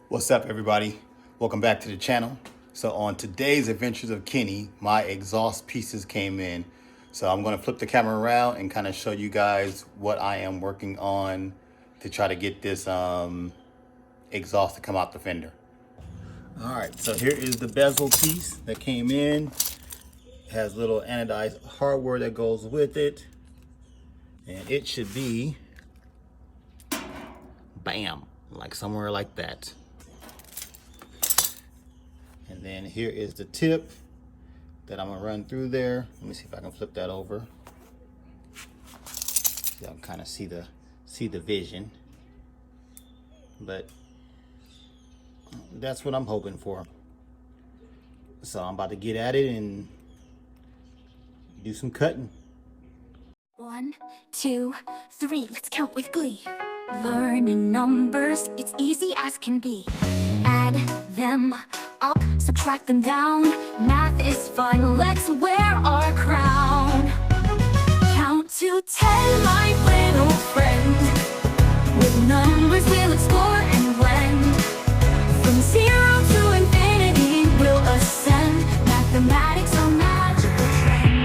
What's up, everybody? Welcome back to the channel. So on today's Adventures of Kenny, my exhaust pieces came in. So I'm going to flip the camera around and kind of show you guys what I am working on to try to get this exhaust to come out the fender. All right, so here is the bezel piece that came in. It has little anodized hardware that goes with it. And it should be, bam, like somewhere like that. And then here is the tip that I'm gonna run through there. Let me see if I can flip that over. So y'all can kind of see the vision. But that's what I'm hoping for. So I'm about to get at it and do some cutting. 1, 2, 3, let's count with glee. Learning numbers, it's easy as can be. Add them up, subtract them down. Math is fun, let's wear our crown. Count to 10, my little friend. With numbers we'll explore and blend. From 0 to infinity we'll ascend. Mathematics are magical trend.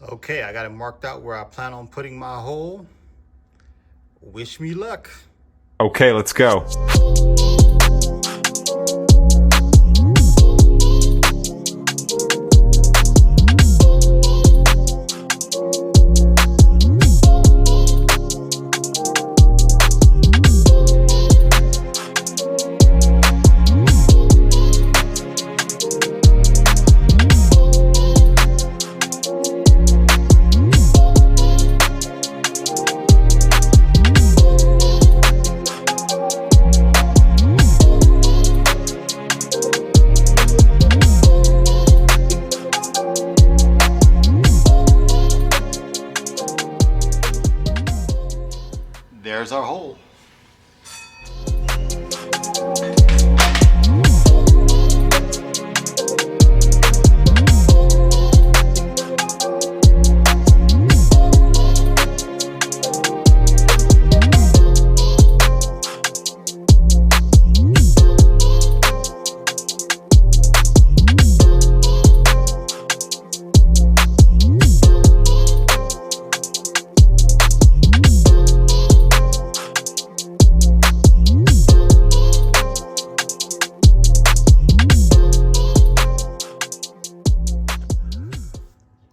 Okay, I got it marked out where I plan on putting my hole. Wish me luck. Okay, let's go. There's our hole.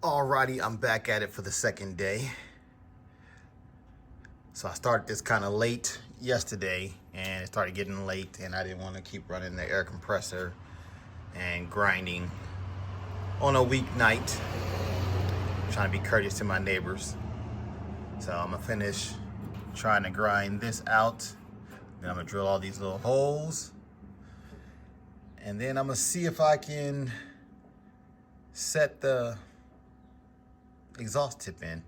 Alrighty, I'm back at it for the second day. So I started this kind of late yesterday and it started getting late and I didn't want to keep running the air compressor and grinding on a weeknight. Trying to be courteous to my neighbors. So I'm gonna finish trying to grind this out. Then I'm gonna drill all these little holes. And then I'm gonna see if I can set the exhaust tip in.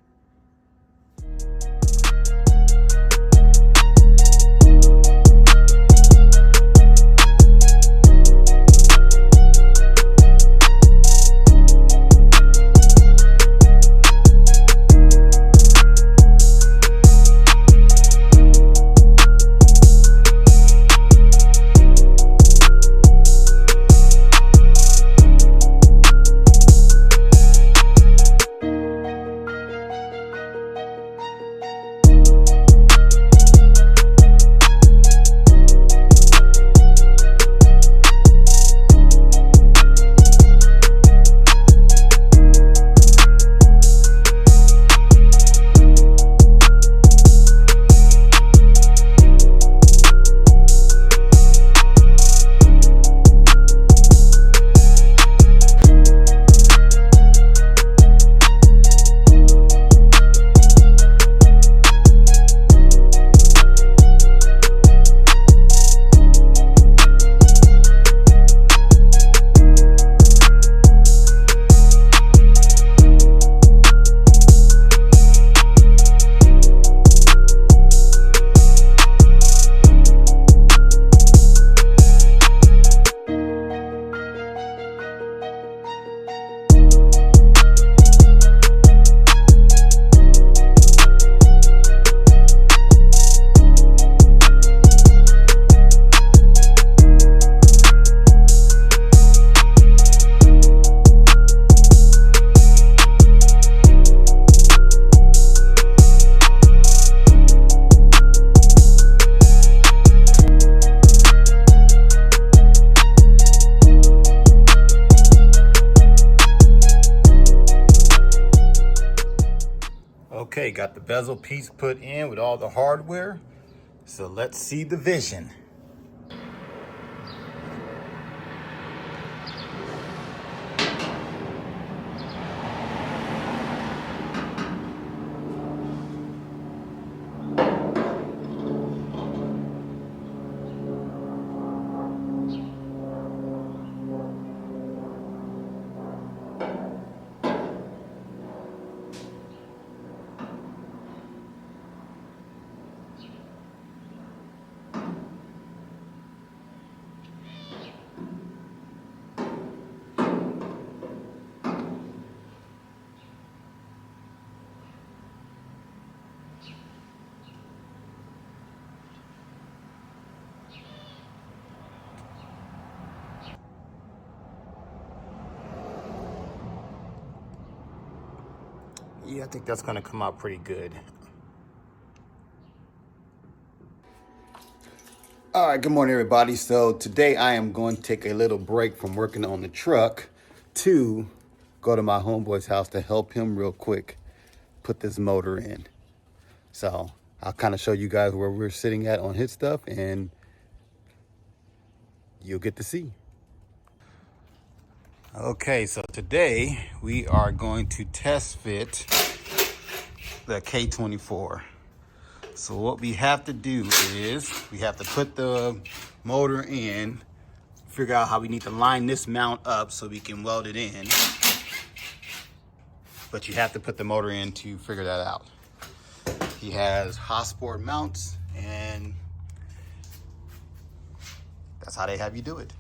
Okay, got the bezel piece put in with all the hardware. So let's see the vision. Yeah, I think that's gonna come out pretty good. All right, good morning, everybody. So today I am going to take a little break from working on the truck to go to my homeboy's house to help him real quick put this motor in. So I'll kind of show you guys where we're sitting at on his stuff, and you'll get to see. Okay, so today we are going to test fit the K24. So what we have to do is we have to put the motor in, figure out how we need to line this mount up so we can weld it in. But you have to put the motor in to figure that out. He has Hotsport mounts, and that's how they have you do it.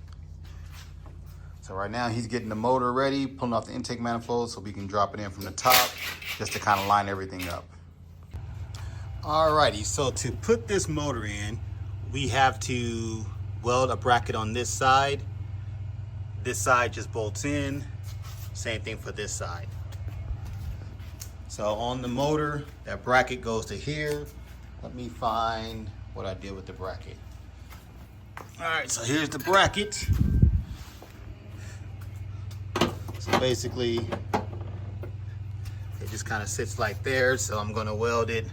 So right now he's getting the motor ready, pulling off the intake manifold so we can drop it in from the top just to kind of line everything up. Alrighty, so to put this motor in, we have to weld a bracket on this side. This side just bolts in. Same thing for this side. So on the motor, that bracket goes to here. Let me find what I did with the bracket. Alright, so here's the bracket. So basically, it just kind of sits like there. So I'm gonna weld it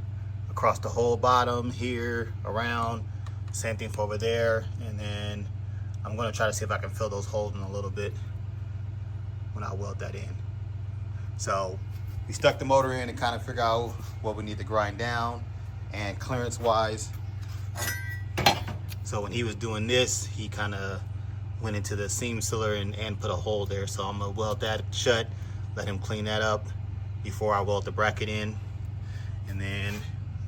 across the whole bottom here, around. Same thing for over there. And then I'm gonna try to see if I can fill those holes in a little bit when I weld that in. So we stuck the motor in and kind of figure out what we need to grind down and clearance wise. So when he was doing this, he kind of went into the seam sealer and put a hole there. So I'm gonna weld that shut, let him clean that up before I weld the bracket in. And then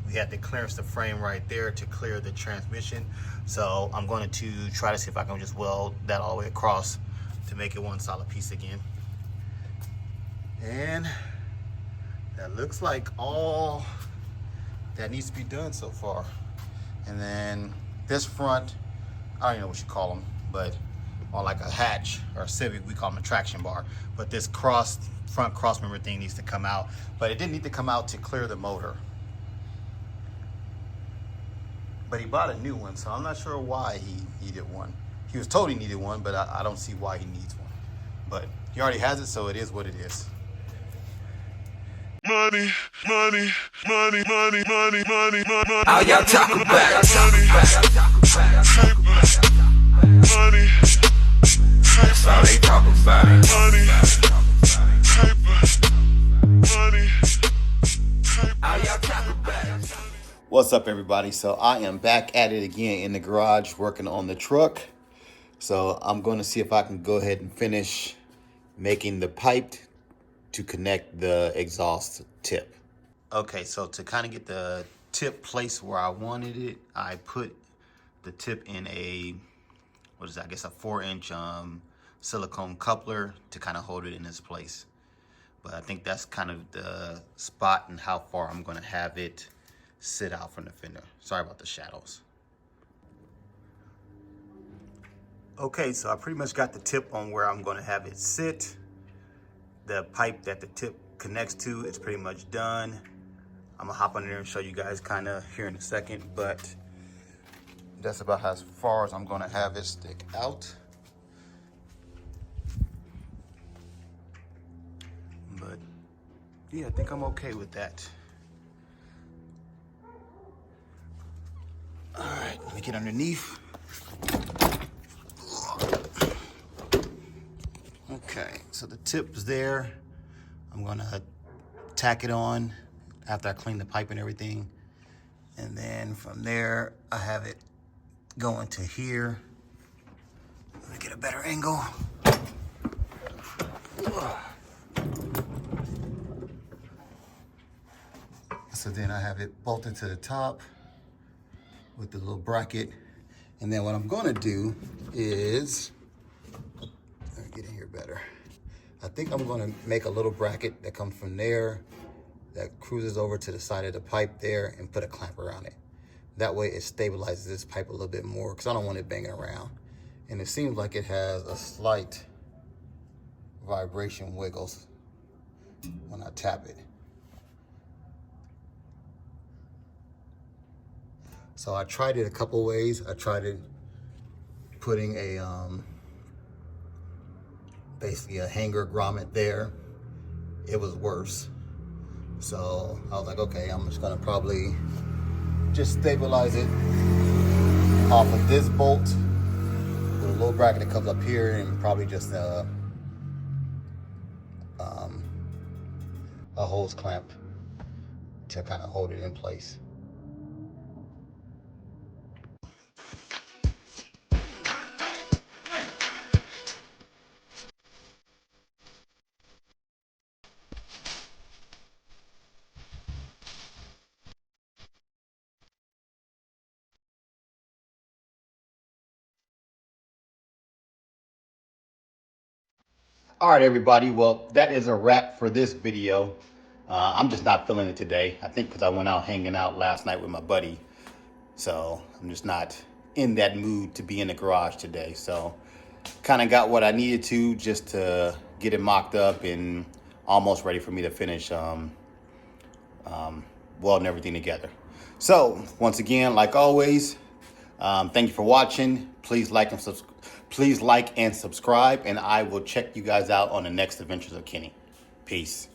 we had to clearance the frame right there to clear the transmission. So I'm going to try to see if I can just weld that all the way across to make it one solid piece again. And that looks like all that needs to be done so far. And then this front, I don't even know what you call them, but on like a hatch or a Civic, we call them a traction bar. But this front cross member thing needs to come out, but it didn't need to come out to clear the motor. But he bought a new one, so I'm not sure why he needed one. He was told he needed one, but I don't see why he needs one. But he already has it, so it is what it is. Money, money, money, money, money, money, money. All y'all talk about Money, that's all they talk about. money, money, All y'all talk about. What's up, everybody? So I am back at it again in the garage working on the truck. So I'm going to see if I can go ahead and finish making the pipe to connect the exhaust tip. Okay, so to kind of get the tip placed where I wanted it, I put the tip in a, what is that? I guess a 4-inch silicone coupler to kind of hold it in its place. But I think that's kind of the spot and how far I'm going to have it sit out from the fender. Sorry about the shadows. Okay, so I pretty much got the tip on where I'm going to have it sit. The pipe that the tip connects to is pretty much done. I'm gonna hop on there and show you guys kind of here in a second, but that's about as far as I'm gonna have it stick out. But yeah, I think I'm okay with that. All right, let me get underneath. Okay, so the tip is there. I'm gonna tack it on after I clean the pipe and everything. And then from there, I have it going to here. Let me get a better angle. So then I have it bolted to the top with the little bracket. And then what I'm gonna do is, let me get in here better. I think I'm gonna make a little bracket that comes from there, that cruises over to the side of the pipe there, and put a clamp around it. That way it stabilizes this pipe a little bit more, because I don't want it banging around. And it seems like it has a slight vibration wiggles when I tap it. So I tried it a couple ways. I tried it putting a basically a hanger grommet there. It was worse. So I was like, okay, I'm just gonna probably just stabilize it off of this bolt with a little bracket that comes up here, and probably just a hose clamp to kind of hold it in place. All right, everybody. Well, that is a wrap for this video. I'm just not feeling it today. I think because I went out hanging out last night with my buddy. So I'm just not in that mood to be in the garage today. So kind of got what I needed to just to get it mocked up and almost ready for me to finish welding everything together. So once again, like always, thank you for watching. Please like and subscribe, and I will check you guys out on the next adventures of Kenny. Peace.